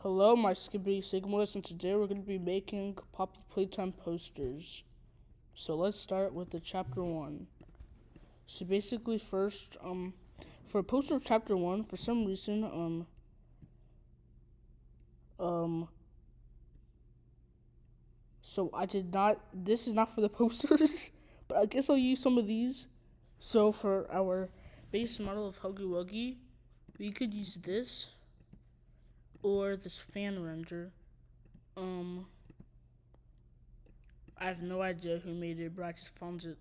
Hello, my Skibbity Sigmas, and today we're going to be making Poppy Playtime posters. So let's start with the chapter 1. So basically first, for a poster of chapter 1, for some reason, so I did not, this is not for the posters, but I guess I'll use some of these. So for our base model of Huggy Wuggy, we could use this, or this fan render. I have no idea who made it, but I just found it.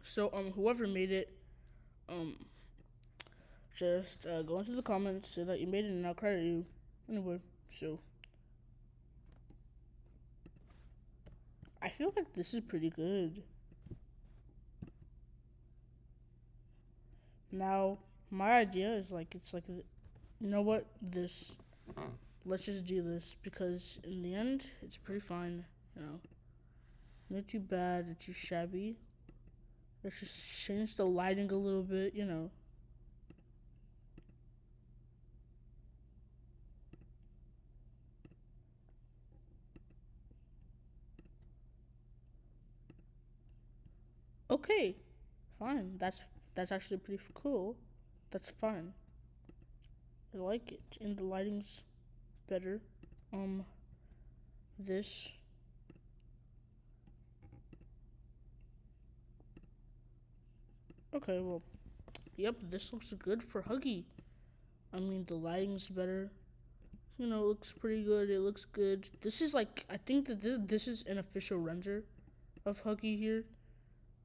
So whoever made it, just go into the comments, say that you made it, and I'll credit you. Anyway, so I feel like this is pretty good. Now my idea is like you know what, this, let's just do this because in the end it's pretty fine. Not too bad, not too shabby. Let's just change the lighting a little bit. Okay, fine. That's actually pretty cool. That's fine. I like it, and the lighting's better. This. Okay, well, yep, this looks good for Huggy. I mean, the lighting's better. It looks pretty good. It looks good. This is like, I think that this is an official render of Huggy here.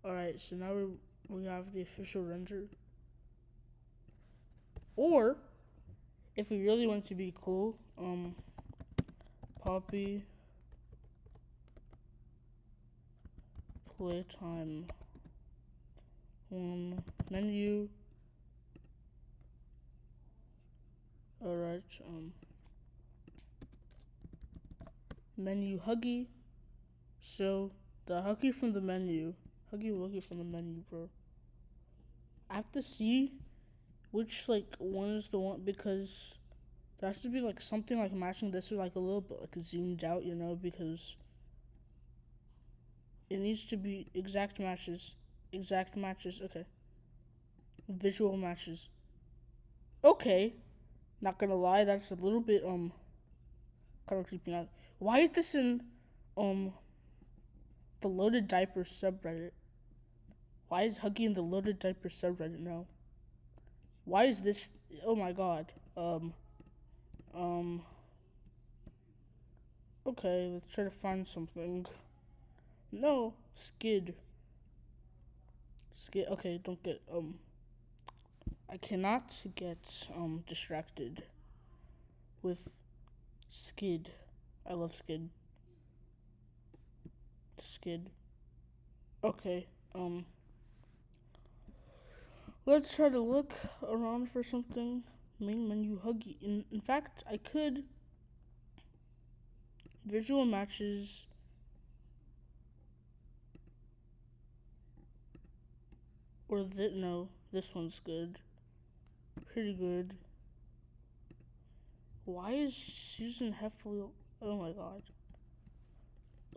Alright, so now we have the official render. Or, if we really want to be cool, Poppy Playtime menu. Alright, menu Huggy. So the Huggy from the menu, Huggy Wuggy from the menu, bro. I have to see which like one is the one, because there has to be like something like matching this or like a little bit like zoomed out, because it needs to be exact matches. Exact matches, okay. Visual matches. Okay. Not gonna lie, that's a little bit kind of creepy out. Why is this in um the loaded diaper subreddit? Why is Huggy in the loaded diaper subreddit now? Why is this? Oh my god. Um. Okay, let's try to find something. No, skid. Skid. Okay, don't get I cannot get distracted with skid. I love skid. Skid. Okay. Let's try to look around for something. Main menu Huggy. In fact, I could visual matches. Or no, this one's good. Pretty good. Why is Susan Heffley? Oh my god.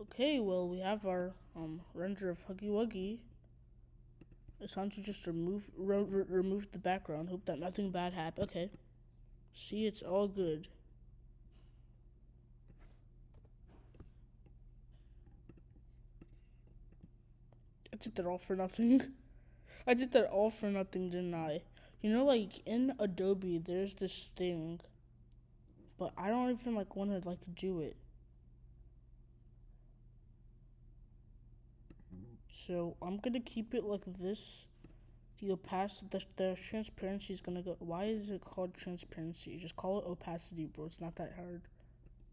Okay, well, we have our render of Huggy Wuggy. It's time to just remove the background. Hope that nothing bad happened. Okay. See, it's all good. I did that all for nothing. I did that all for nothing, didn't I? Like in Adobe, there's this thing, but I don't even like want to like do it. So I'm gonna keep it like this. The opacity, the transparency is gonna go. Why is it called transparency? Just call it opacity, bro. It's not that hard.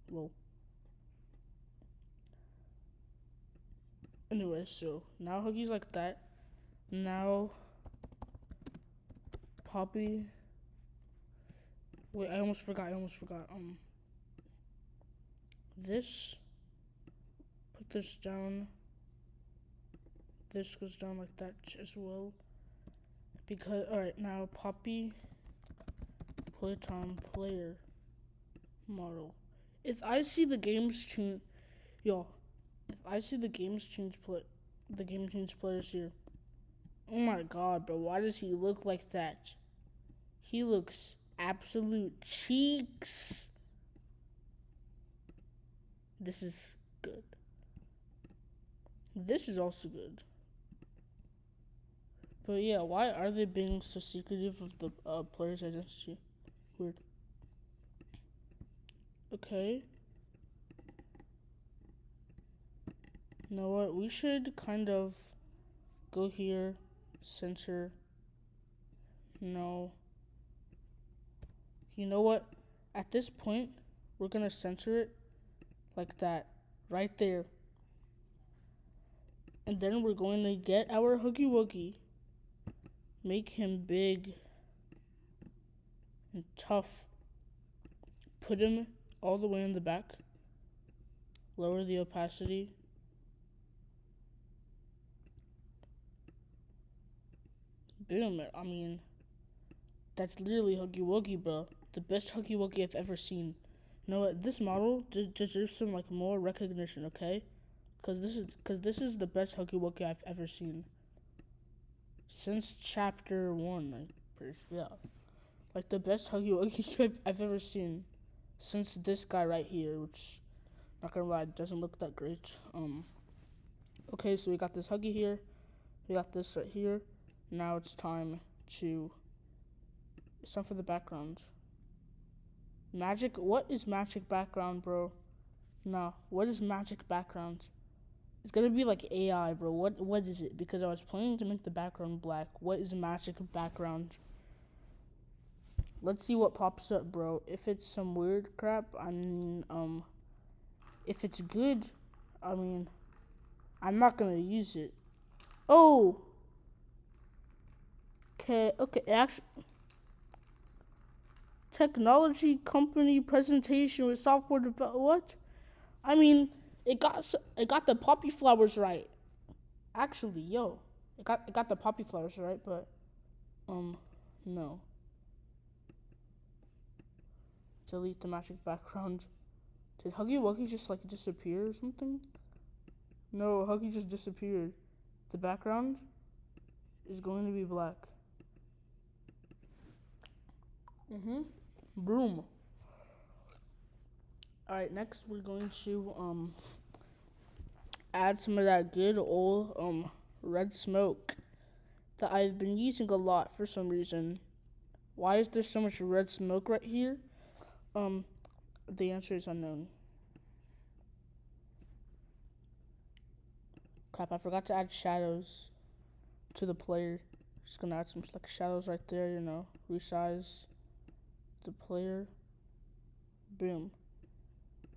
Well, anyway, so now Huggy's like that. Now, Poppy. Wait, I almost forgot. This. Put this down. This goes down like that as well. Because, alright, now Poppy Playtime player. model. If I see the games change, yo, if I see the games change the game change players here. Oh my god, bro, why does he look like that? He looks absolute cheeks. This is good. This is also good. But yeah, why are they being so secretive of the player's identity? Weird. Okay. You know what? We should kind of go here, censor. No. You know what? At this point, we're gonna censor it like that, right there. And then we're going to get our Huggy Wuggy, make him big and tough, put him all the way in the back, lower the opacity. Boom, I mean, that's literally Huggy Wuggy, bro. The best Huggy Wuggy I've ever seen. You know what? This model deserves some like more recognition, okay? Cause this is the best Huggy Wuggy I've ever seen. Since chapter 1, yeah. Like the best Huggy Wuggy I've ever seen. Since this guy right here, which not gonna lie, doesn't look that great. Okay, so we got this Huggy here. We got this right here. Now it's time for the background. Magic? What is magic background, bro? No, what is magic background? It's gonna be like AI, bro. What is it? Because I was planning to make the background black. What is magic background? Let's see what pops up, bro. If it's some weird crap, I mean, if it's good, I mean, I'm not gonna use it. Oh! Okay, actually, technology company presentation with software develop. What? I mean, it got the poppy flowers right. Actually, yo, it got the poppy flowers right, but no. Delete the magic background. Did Huggy Wuggy just like disappear or something? No, Huggy just disappeared. The background is going to be black. Boom. Alright, next we're going to add some of that good old red smoke that I've been using a lot for some reason. Why is there so much red smoke right here? The answer is unknown. Crap, I forgot to add shadows to the player. Just gonna add some like shadows right there, you know. Resize the player. Boom.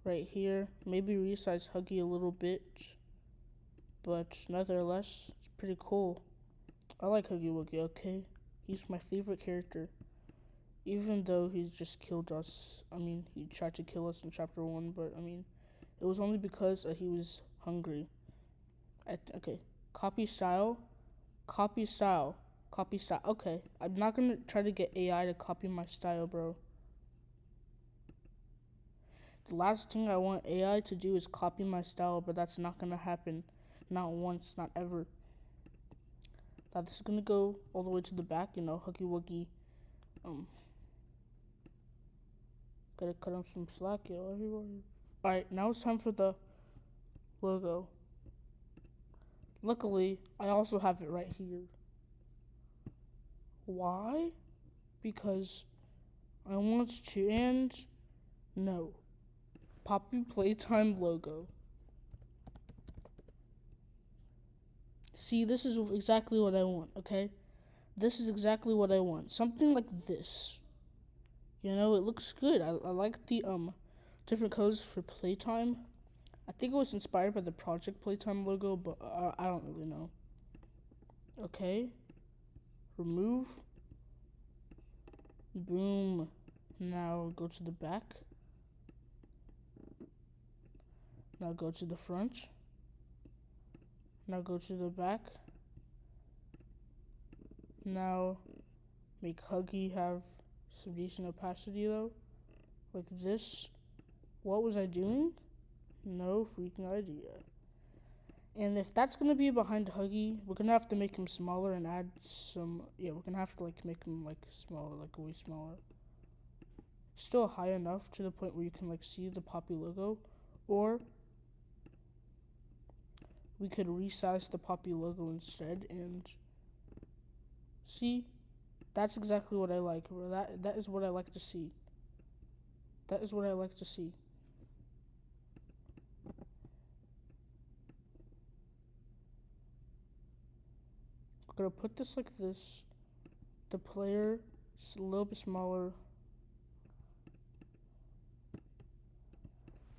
Right here. Maybe resize Huggy a little bit. But nevertheless, it's pretty cool. I like Huggy Wuggy, okay? He's my favorite character. Even though he's just killed us. I mean, he tried to kill us in chapter 1, but I mean, it was only because he was hungry. Okay, copy style. Okay, I'm not gonna try to get AI to copy my style, bro. The last thing I want AI to do is copy my style, but that's not gonna happen. Not once, not ever. Now this is gonna go all the way to the back, you know, Huggy Wuggy. Gotta cut him some slack, yo, everybody. Alright, now it's time for the logo. Luckily, I also have it right here. Why? Because I want to end. No. Poppy Playtime logo. See, this is exactly what I want, okay? This is exactly what I want. Something like this. You know, it looks good. I like the different colors for Playtime. I think it was inspired by the Project Playtime logo, but I don't really know. Okay. Remove. Boom. Now go to the back. Now go to the front. Now go to the back. Now make Huggy have some decent opacity though. Like this. What was I doing? No freaking idea. And if that's gonna be behind Huggy, we're gonna have to make him smaller and add some. Yeah, we're gonna have to like make him like smaller, like way smaller. Still high enough to the point where you can like see the Poppy logo, or we could resize the Poppy logo instead and see. That's exactly what I like. That is what I like to see. That is what I like to see. I'm gonna put this like this. The player is a little bit smaller.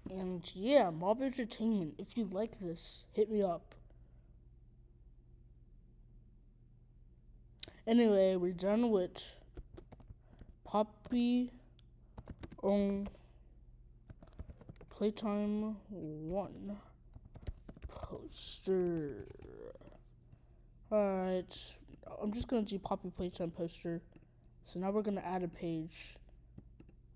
And yeah, Mob Entertainment, if you like this, hit me up. Anyway, we're done with Poppy on Playtime 1 poster. Alright, I'm just gonna do Poppy Playtime poster. So now we're gonna add a page.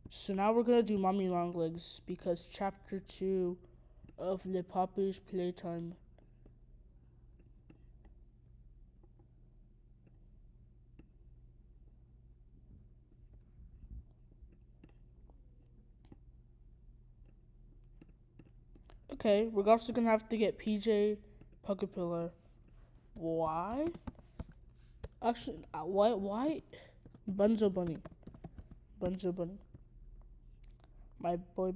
So now we're gonna do Mommy Longlegs because chapter 2 of the Poppy's Playtime. Okay, we're also gonna have to get PJ Puckapilla. Why? Actually, why? Bunzo Bunny. Bunzo Bunny. My boy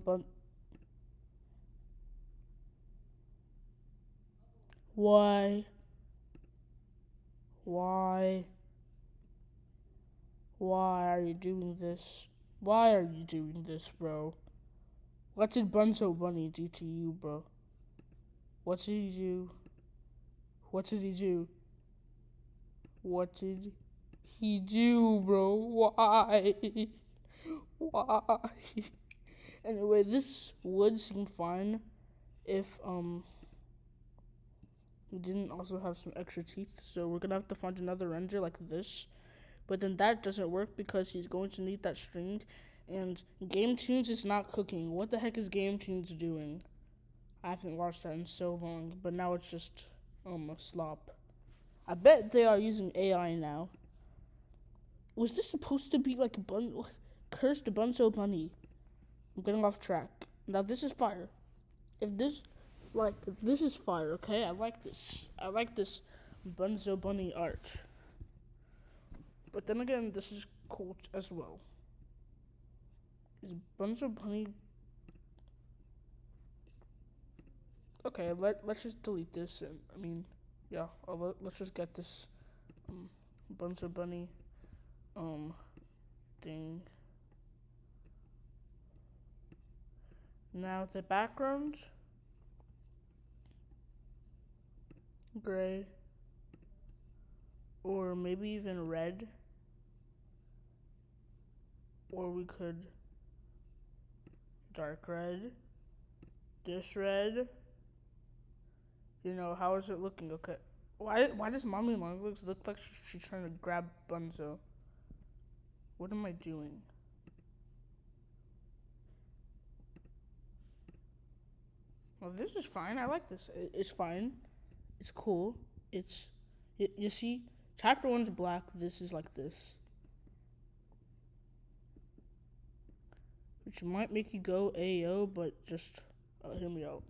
Why? Why? Why are you doing this? Why are you doing this, bro? What did Bunzo Bunny do to you, bro? What did he do? What did he do? What did he do, bro? Why? Why? Anyway, this would seem fine if he didn't also have some extra teeth. So we're gonna have to find another render like this. But then that doesn't work because he's going to need that string. And Game Tunes is not cooking. What the heck is Game Tunes doing? I haven't watched that in so long, but now it's just a slop. I bet they are using AI now. Was this supposed to be like Cursed Bunzo Bunny? I'm getting off track. Now this is fire. This is fire, okay? I like this. I like this Bunzo Bunny art. But then again, this is cool as well. Is Bunzo Bunny... Okay, let's just delete this. Yeah, let's just get this Bunzo Bunny thing. Now the background, gray, or maybe even red, or we could dark red, this red. How is it looking? Okay. Why does Mommy Longlegs look like she's trying to grab Bunzo? What am I doing? Well, this is fine. I like this. It's fine. It's cool. You see, chapter 1's black. This is like this. Which might make you go Ayo, but just hear me out.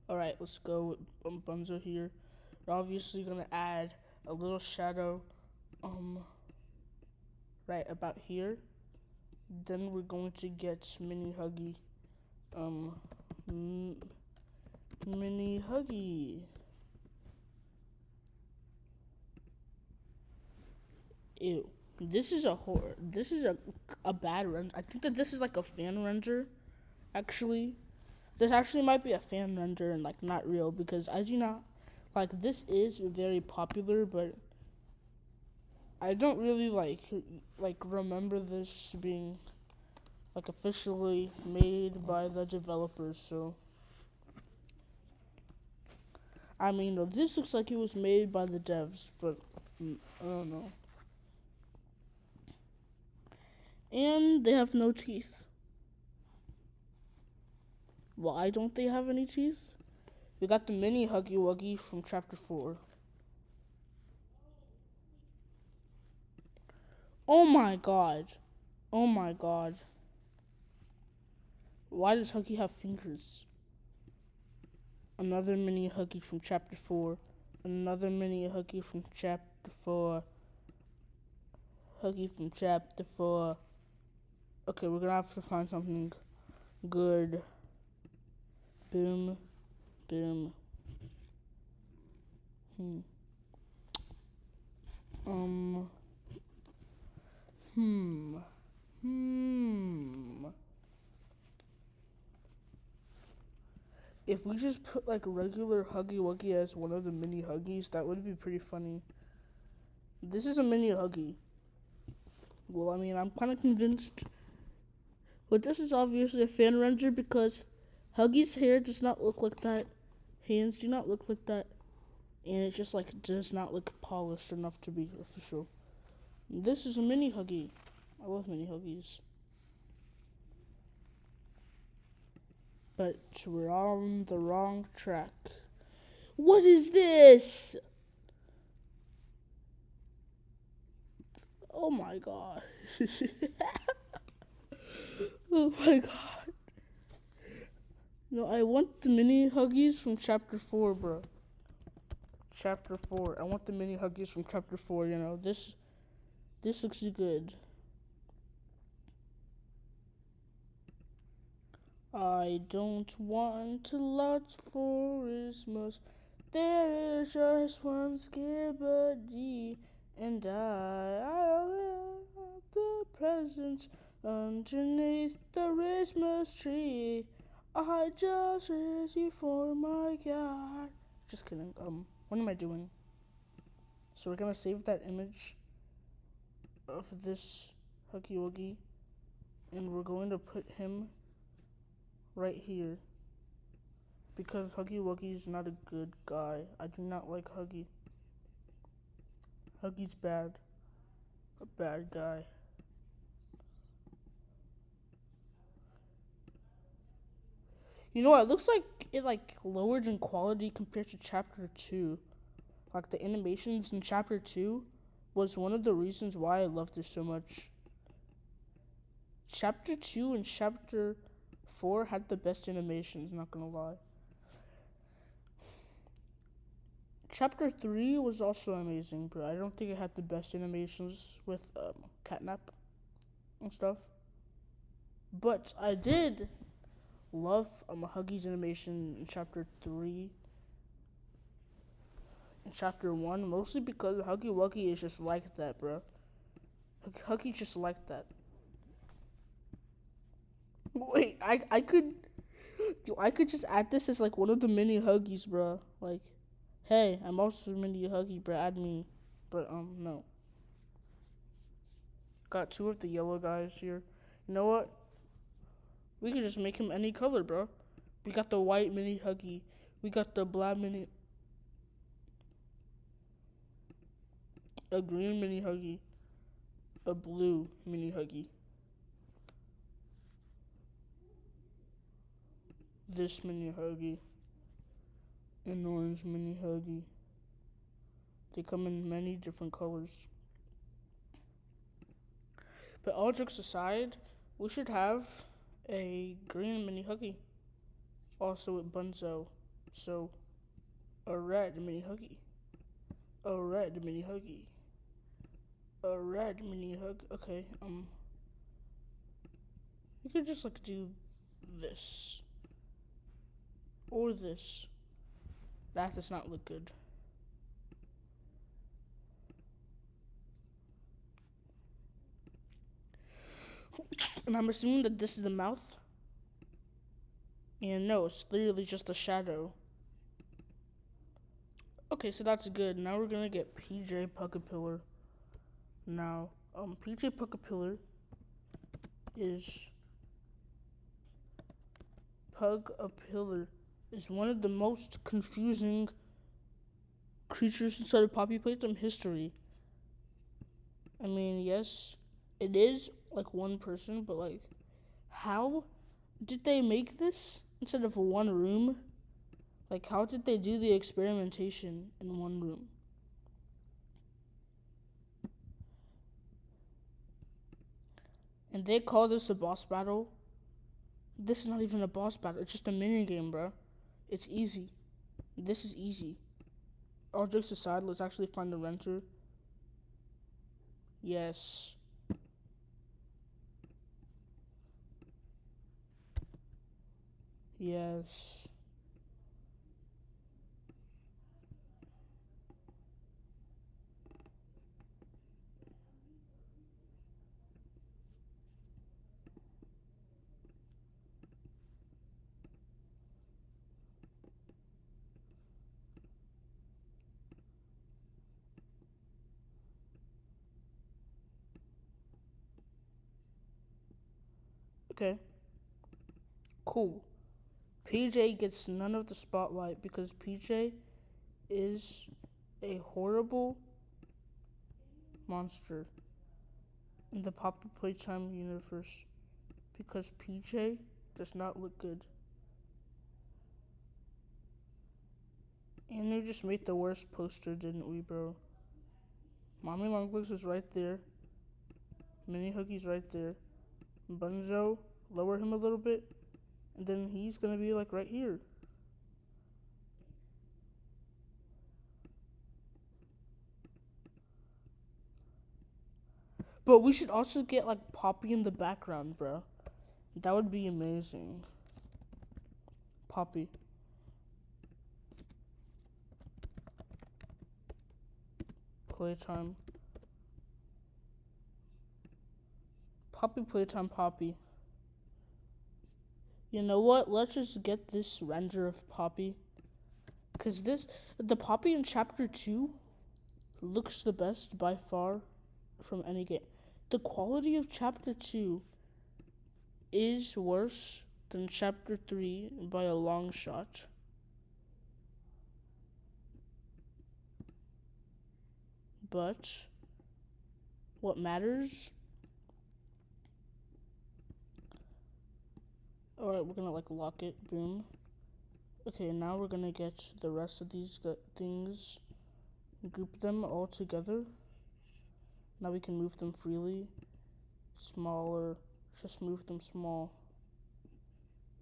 Alright, let's go with Bunzo here. We're obviously gonna add a little shadow right about here. Then we're going to get Mini Huggy. Mini Huggy. Ew. This is a bad render. I think that this is like a fan render, actually. This actually might be a fan render and like not real because I do not like this is very popular, but I don't really like remember this being like officially made by the developers. So this looks like it was made by the devs, but I don't know. And they have no teeth. Why don't they have any teeth? We got the mini Huggy Wuggy from chapter 4. Oh my god. Oh my god. Why does Huggy have fingers? Another mini Huggy from chapter 4. Another mini Huggy from chapter 4. Huggy from chapter 4. Okay, we're gonna have to find something good. Boom. Boom. Hmm. Hmm. If we just put like regular Huggy Wuggy as one of the mini Huggies, that would be pretty funny. This is a mini Huggy. Well, I mean, I'm kind of convinced. But this is obviously a fan render because Huggy's hair does not look like that. Hands do not look like that. And it just like does not look polished enough to be official. This is a mini Huggy. I love mini Huggies. But we're on the wrong track. What is this? Oh my god. Oh my god. No, I want the mini Huggies from chapter 4, bro. Chapter 4. I want the mini Huggies from chapter 4, you know. This looks good. I don't want a lot for Christmas. There is just one skibidi, and I want the presents underneath the Christmas tree. I just raise you for my God. Just kidding. What am I doing? So we're gonna save that image of this Huggy Wuggy, and we're going to put him right here. Because Huggy Wuggy is not a good guy. I do not like Huggy. Huggy's bad. A bad guy. You know what? It looks like it lowered in quality compared to chapter 2. Like the animations in chapter 2 was one of the reasons why I loved it so much. Chapter 2 and chapter 4 had the best animations, not gonna lie. Chapter 3 was also amazing, but I don't think it had the best animations with Catnap and stuff. But I did love Huggy's animation in chapter 3 and chapter 1, mostly because Huggy Wuggy is just like that, bro. Huggy's just like that. Wait, I could just add this as like one of the mini Huggies, bro. Like, hey, I'm also a mini Huggy, bro. Add me, but no. Got 2 of the yellow guys here. You know what? We could just make him any color, bro. We got the white mini Huggy. We got the black mini. A green mini Huggy. A blue mini Huggy. This mini Huggy. An orange mini Huggy. They come in many different colors. But all jokes aside, we should have a green mini Huggy. Also with Bunzo. So, a red mini Huggy. A red mini Huggy. A red mini hug. Okay, you could just like do this. Or this. That does not look good. And I'm assuming that this is the mouth. And no, it's literally just a shadow. Okay, so that's good. Now we're gonna get PJ Puckapillar. Now, PJ Puckapillar is one of the most confusing creatures inside of Poppy Playtime history. I mean, yes, it is like one person, but like, how did they make this instead of one room? Like, how did they do the experimentation in one room? And they call this a boss battle? This is not even a boss battle. It's just a mini game, bro. It's easy. This is easy. All jokes aside, let's actually find the renter. Yes. Yes. Okay. Cool. PJ gets none of the spotlight because PJ is a horrible monster in the Poppy Playtime universe because PJ does not look good. And we just made the worst poster, didn't we, bro? Mommy Longlegs is right there. Mini Hookie's right there. Bunzo, lower him a little bit. And then he's gonna be like right here. But we should also get like Poppy in the background, bro. That would be amazing. Poppy. Playtime. Poppy Playtime Poppy. You know what? Let's just get this render of Poppy. Because the Poppy in Chapter 2 looks the best by far from any game. The quality of Chapter 2 is worse than Chapter 3 by a long shot. But what matters? Alright, we're gonna like lock it. Boom. Okay, now we're gonna get the rest of these things, group them all together. Now we can move them freely. Smaller. Just move them small.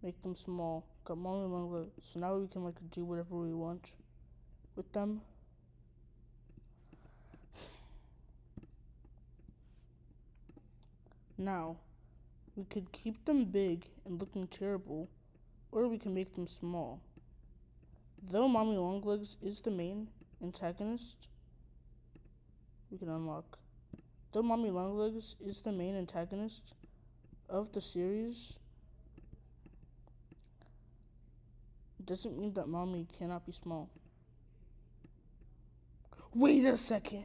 Make them small. Got more and longer. So now we can like do whatever we want with them. Now, we could keep them big and looking terrible, or we can make them small. Though Mommy Longlegs is the main antagonist, we can unlock. Though Mommy Longlegs is the main antagonist of the series, it doesn't mean that Mommy cannot be small. Wait a second.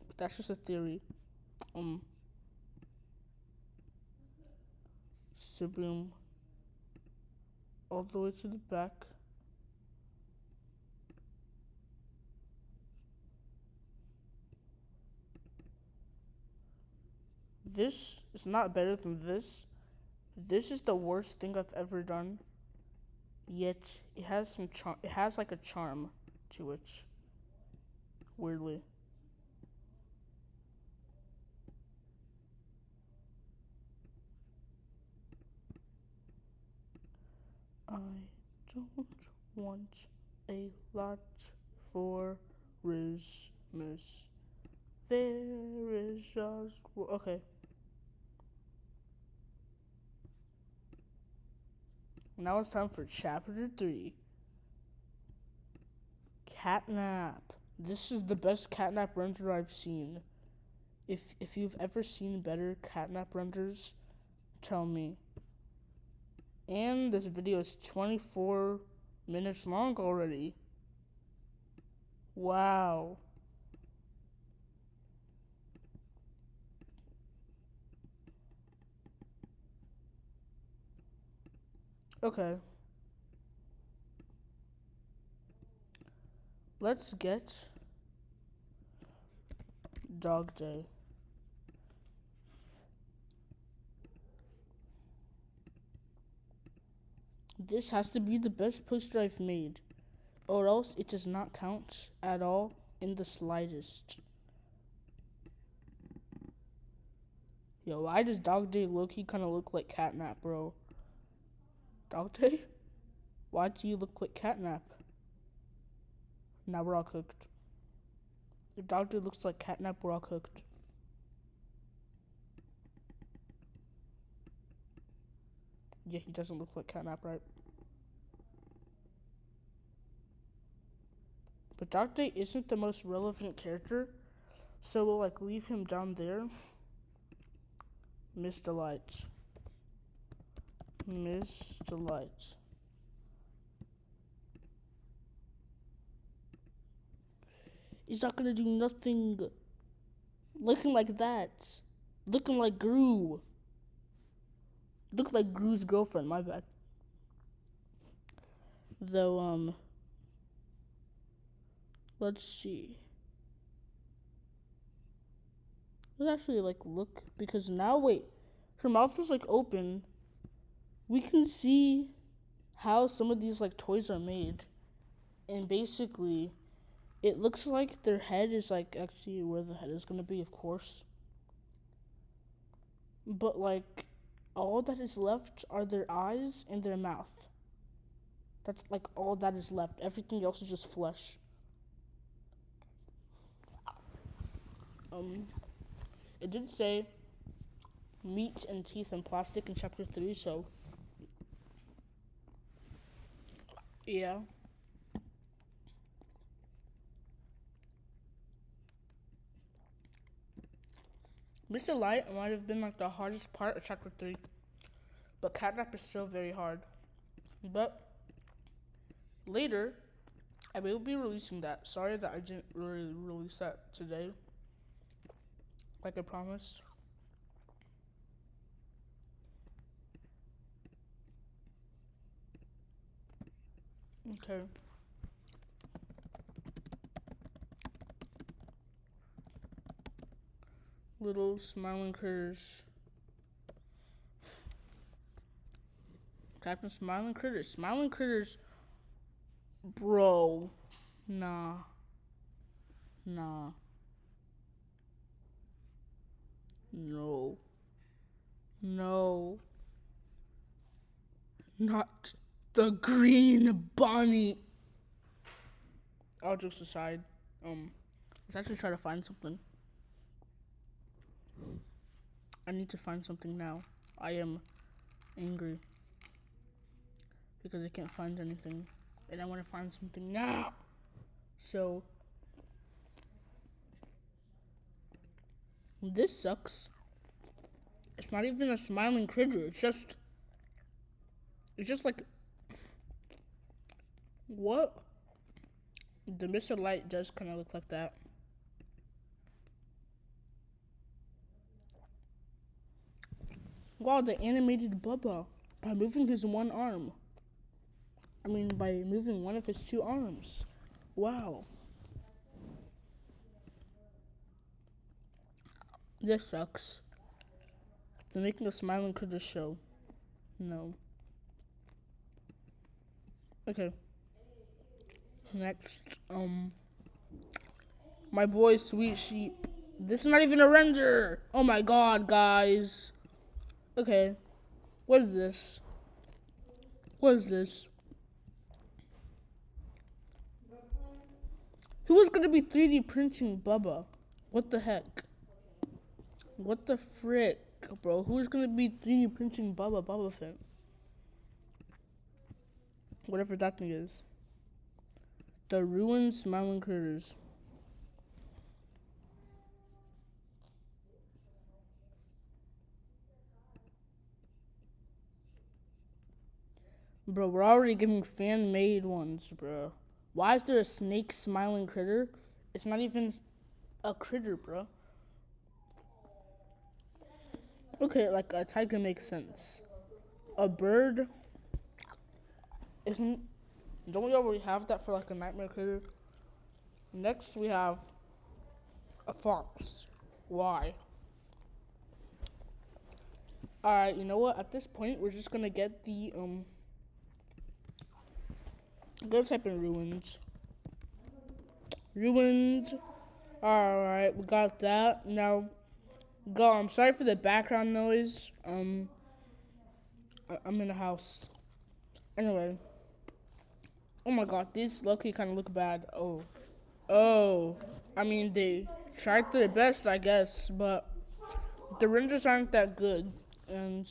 But that's just a theory. So boom. All the way to the back. This is not better than this. This is the worst thing I've ever done. Yet it has some charm. It has like a charm to it. Weirdly. I don't want a lot for Christmas. There is just okay. Now it's time for chapter 3. Catnap. This is the best catnap render I've seen. If you've ever seen better catnap renders, tell me. And this video is 24 minutes long already. Wow. Okay. Let's get Dog Day. This has to be the best poster I've made, or else it does not count at all in the slightest. Yo, why does Dog Day low-key kind of look like Catnap, bro? Dog Day? Why do you look like Catnap? Now we're all cooked. If Dog Day looks like Catnap, we're all cooked. Yeah, he doesn't look like Catnap, right? But Dog Day isn't the most relevant character, so we'll like leave him down there. Miss Delight. Miss Delight. He's not gonna do nothing. Looking like that. Looking like Gru. Look like Gru's girlfriend, my bad. Though, let's see. Let's actually, like, look. Because now, wait. Her mouth is, like, open. We can see how some of these, like, toys are made. And basically, it looks like their head is, like, actually where the head is going to be, of course. But, like, all that is left are their eyes and their mouth. That's, like, all that is left. Everything else is just flesh. It did say meat and teeth and plastic in chapter 3, so yeah. Mr. Light might have been like the hardest part of chapter 3, but Catnap is still very hard. But later, I will be releasing that. Sorry that I didn't really release that today, like I promised. Okay. Little smiling critters. Captain Smiling Critters. Smiling Critters. Bro. Nah. No. No. Not the green bunny. All jokes aside, let's actually try to find something. I need to find something now. I am angry because I can't find anything, and I want to find something now. So this sucks. It's not even a smiling critter. It's just like, what? The Mr. Light does kind of look like that. Wow, the animated Bubba by moving his one arm. I mean, by moving one of his two arms. Wow. This sucks. They're making a smiling critter show. No. Okay. Next, my boy Sweet Sheep. This is not even a render. Oh my god, guys. Okay. What is this? What is this? Who is gonna be 3D printing Bubba? What the heck? What the frick, bro? Who is gonna be 3D printing Bubba Fett? Whatever that thing is. The ruined smiling critters. Bro, we're already getting fan-made ones, bro. Why is there a snake smiling critter? It's not even a critter, bro. Okay, like a tiger makes sense. A bird isn't. Don't we already have that for like a nightmare critter? Next, we have a fox. Why? Alright, you know what? At this point, we're just gonna get the I'm gonna type in ruins. Ruins. Alright, we got that. Now, go. I'm sorry for the background noise. I'm in a house. Anyway. Oh my god, these low-key kind of look bad. Oh. I mean, they tried their best, I guess, but the renders aren't that good. And,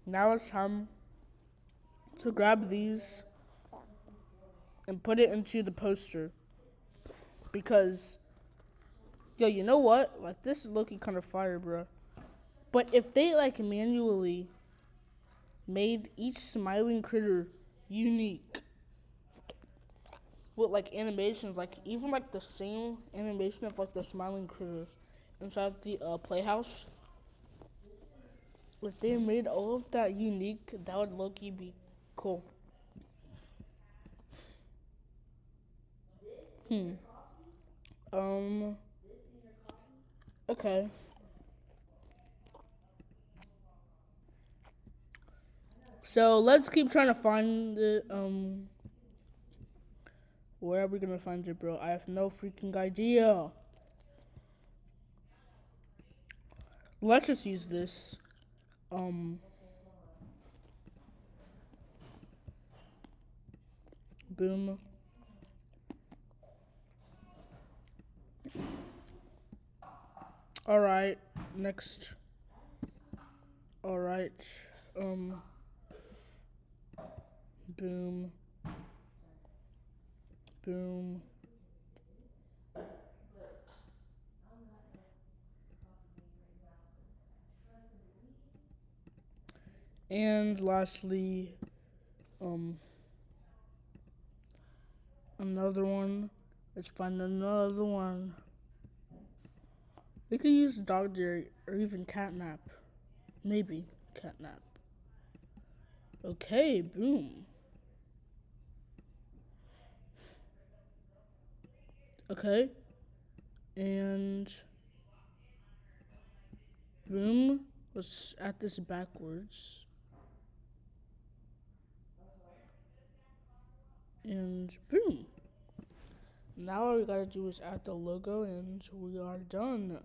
now it's time to grab these and put it into the poster. Because, yo, you know what? Like, this is looking kind of fire, bro. But if they, like, manually made each smiling critter unique with, like, animations, like, even, like, the same animation of, like, the smiling critter inside the playhouse, if they made all of that unique, that would low-key be cool. Okay. So let's keep trying to find it. Where are we gonna find it, bro? I have no freaking idea. Let's just use this. Boom. Alright, next. Alright, boom. Boom. And lastly, another one. Let's find another one. We could use dog dare or even catnap. Maybe catnap. Okay, boom. Okay. And boom. Let's add this backwards. And boom. Now all we gotta do is add the logo and we are done.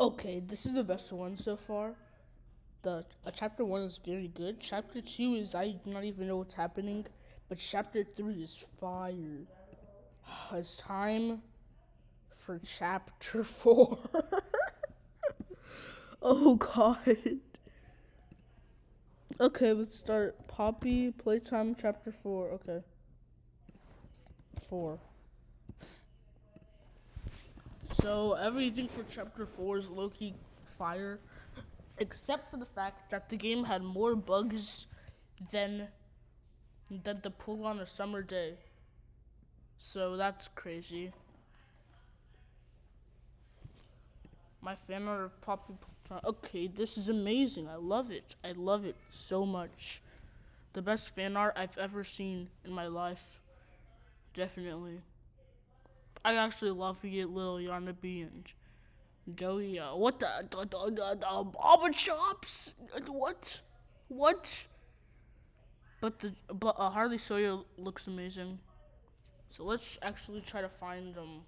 Okay, this is the best one so far. The chapter 1 is very good. Chapter 2 is I do not even know what's happening, but chapter 3 is fire. It's time for chapter 4. Oh god. Okay, let's start. Poppy Playtime chapter 4. Okay. 4. So everything for chapter 4 is low-key fire, except for the fact that the game had more bugs than the pool on a summer day. So that's crazy. My fan art of Poppy. Okay, this is amazing. I love it. I love it so much. The best fan art I've ever seen in my life. Definitely. I actually love to get little Yarnaby and Joey. What the Baba Chops? What? What? But Harley Sawyer looks amazing. So let's actually try to find them.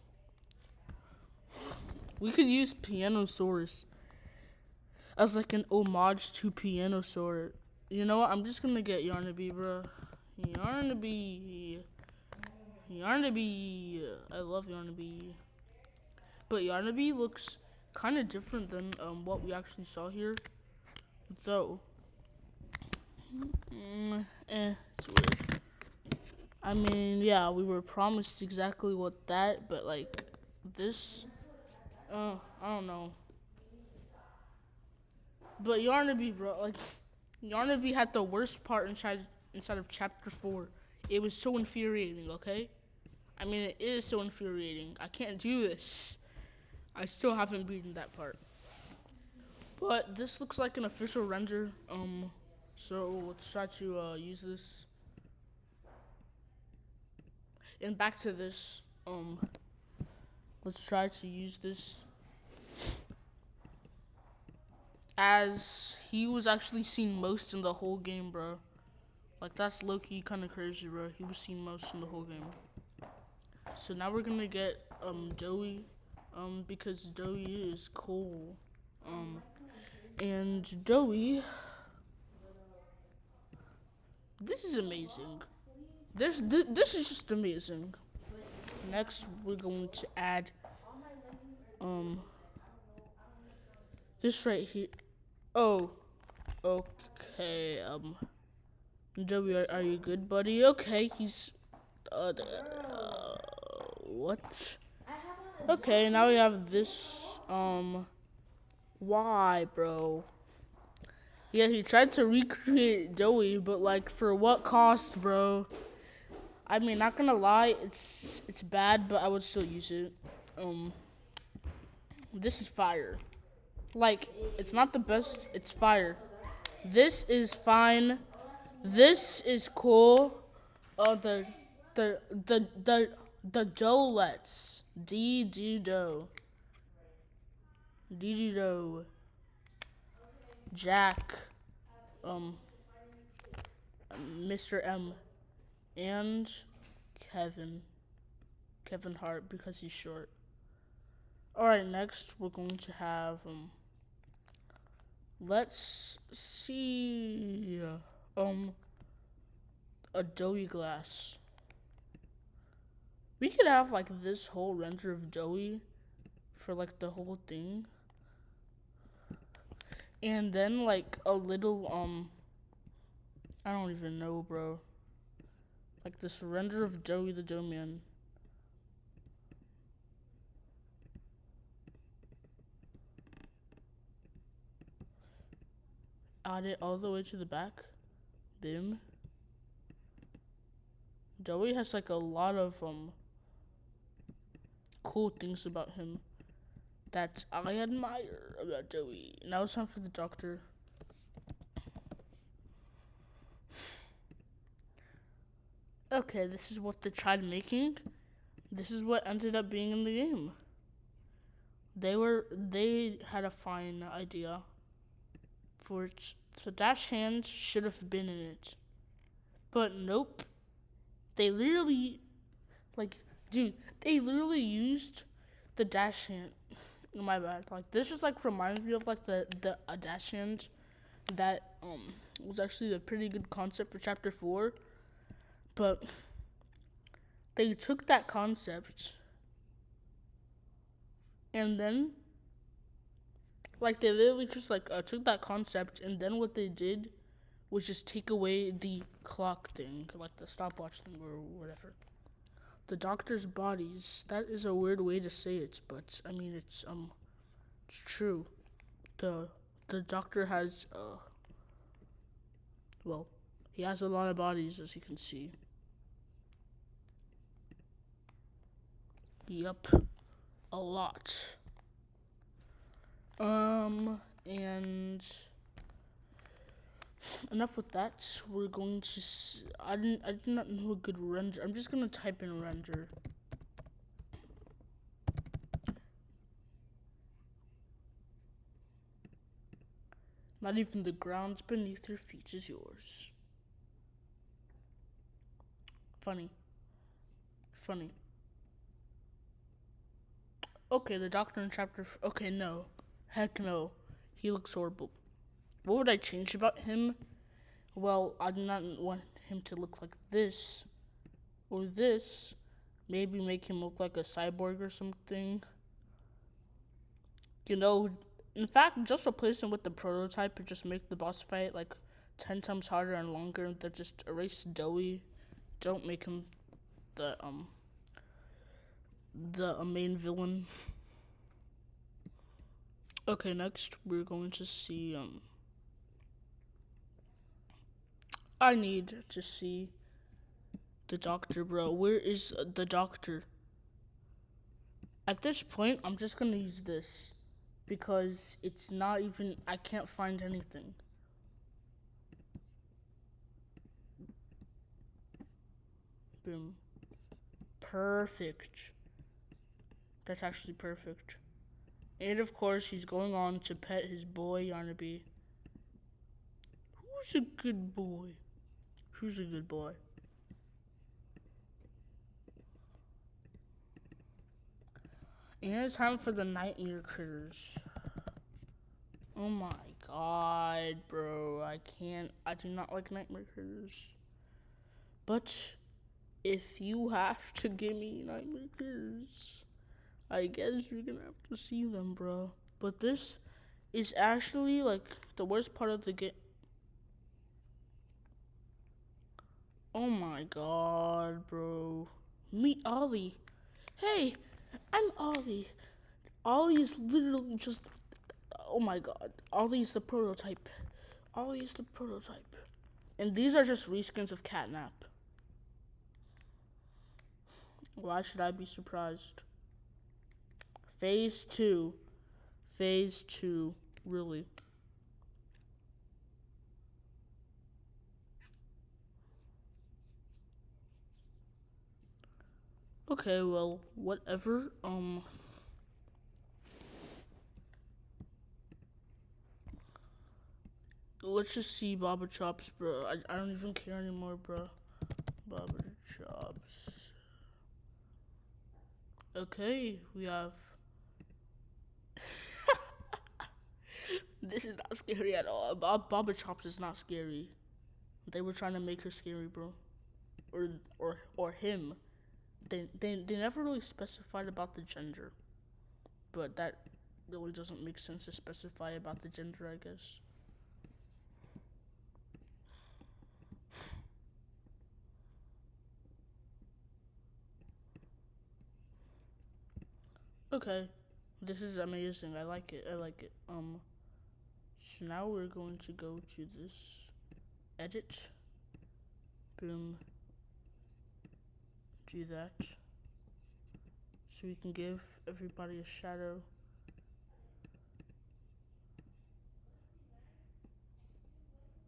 We could use Pianosaurus as like an homage to Pianosaur. You know what? I'm just gonna get Yarnaby, bro. Yarnaby. I love Yarnaby. But Yarnaby looks kind of different than what we actually saw here. Though. It's weird. I mean, yeah, we were promised exactly what that, but like this, I don't know. But Yarnaby, bro, like Yarnaby had the worst part inside of chapter 4. It was so infuriating. Okay, I mean it is so infuriating. I can't do this. I still haven't beaten that part. But this looks like an official render. So let's try to use this. And back to this. let's try to use this as he was actually seen most in the whole game, bro. Like, that's low-key kind of crazy, bro. He was seen most in the whole game. So now we're gonna get Doey, because Doey is cool. And Doey, this is amazing. This is just amazing. Next, we're going to add this right here. Oh, okay. Joey, are you good, buddy? Okay, he's what? Okay, now we have this. Why, bro? Yeah, he tried to recreate Joey, but like, for what cost, bro? I mean, not gonna lie, it's bad, but I would still use it. This is fire. Like, it's not the best. It's fire. This is fine. This is cool. The Dolets. D-do-do. D-do-do. Jack. Mr. M. And Kevin. Kevin Hart, because he's short. Alright, next we're going to have, let's see, a doughy glass. We could have, like, this whole render of doughy for, like, the whole thing. And then, like, a little, I don't even know, bro. Like, this render of Doey the Dough Man. Add it all the way to the back. Bim. Doey has, like, a lot of, cool things about him that I admire about Doey. Now it's time for the doctor. Okay, this is what they tried making. This is what ended up being in the game. They had a fine idea for it. So dash hands should have been in it. But nope. They literally, like, dude, they literally used the dash hand. My bad. Like, this just, like, reminds me of, like, the dash hand that was actually a pretty good concept for chapter 4. But they took that concept and then, like, they literally just, like, took that concept, and then what they did was just take away the clock thing, like the stopwatch thing or whatever. The doctor's bodies. That is a weird way to say it, but I mean it's true. The doctor has well, he has a lot of bodies, as you can see. Yup, a lot. And enough with that. We're going to. I did not know a good render. I'm just gonna type in render. Not even the ground beneath your feet is yours. Funny. Okay, the doctor in chapter. Okay, no. Heck no. He looks horrible. What would I change about him? Well, I do not want him to look like this or this. Maybe make him look like a cyborg or something. You know, in fact, just replace him with the prototype and just make the boss fight like 10 times harder and longer, and then just erase Doey. Don't make him the main villain. Okay, next we're going to see I need to see the doctor, bro. Where is the doctor? At this point, I'm just gonna use this because it's not even, I can't find anything. Boom. perfect. That's actually perfect. And of course, he's going on to pet his boy Yarnaby. Who's a good boy? Who's a good boy? And it's time for the nightmare critters. Oh my god, bro. I do not like nightmare critters. But if you have to give me nightmare critters, I guess you're gonna have to see them, bro. But this is actually like the worst part of the game. Oh my god, bro. Meet Ollie. Hey, I'm Ollie. Ollie is literally just. Oh my god. Ollie is the prototype. Ollie is the prototype. And these are just reskins of Catnap. Why should I be surprised? Phase 2. Phase 2. Really. Okay, well, whatever. Let's just see Baba Chops, bro. I don't even care anymore, bro. Baba Chops. Okay, we have. This is not scary at all. Baba Chops is not scary. They were trying to make her scary, bro. Or him. They never really specified about the gender. But that really doesn't make sense to specify about the gender, I guess. Okay. This is amazing. I like it. I like it. So now we're going to go to this edit. Boom. Do that. So we can give everybody a shadow.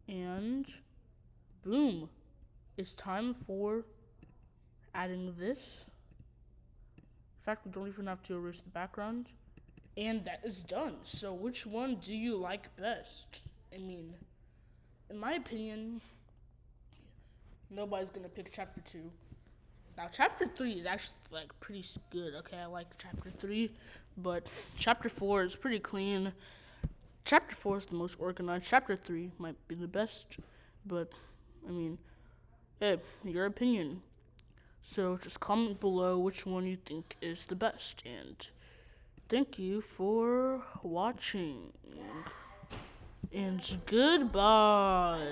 And boom. It's time for adding this. In fact, we don't even have to erase the background. And that is done. So which one do you like best? I mean, in my opinion, nobody's gonna pick chapter 2. Now chapter 3 is actually like pretty good. Okay, I like chapter 3, but chapter 4 is pretty clean. Chapter 4 is the most organized. Chapter 3 might be the best, but I mean, hey, your opinion. So just comment below which one you think is the best, and thank you for watching. And goodbye.